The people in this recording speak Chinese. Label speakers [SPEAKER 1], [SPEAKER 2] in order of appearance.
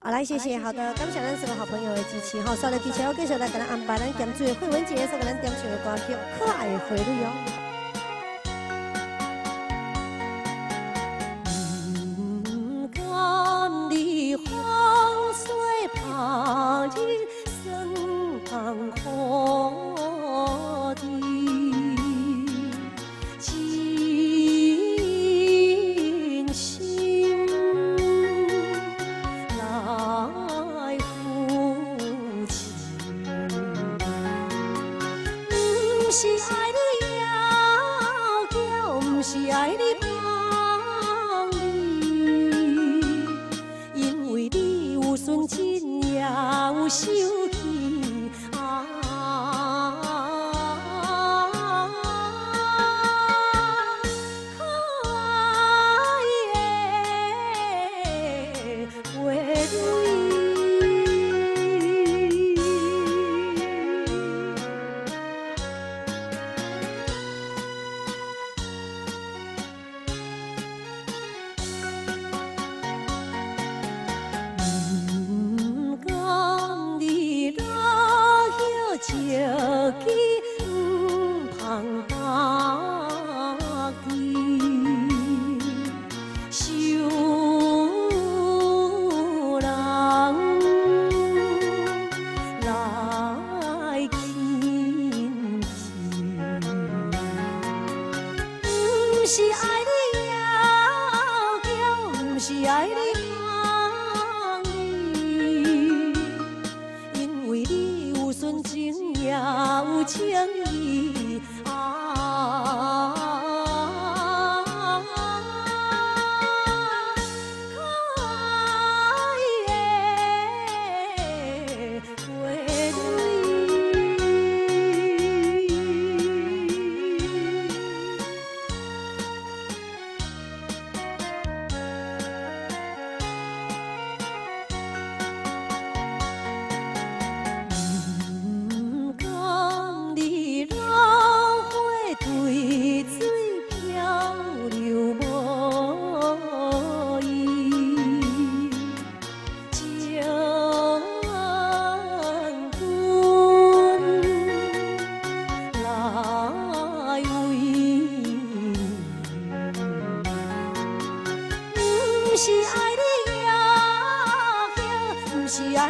[SPEAKER 1] 好，来谢谢，好的，感谢咱所有好朋友的支持哈。刷了之前，我继续来给咱安排咱点最慧文姐所给咱点唱的歌曲《可爱的回忆》哦。甘你风水旁人身旁可的。 是爱你妖娇，不是爱你放你，因为你有纯真也有受气啊。可爱的花蕊。 招起芳大气，受人来轻视，不是爱你妖娇，不是爱你。 纯情也有情意啊！可爱的花蕊。 对水漂流无依，情君来为，不是爱你妖娇，不是爱。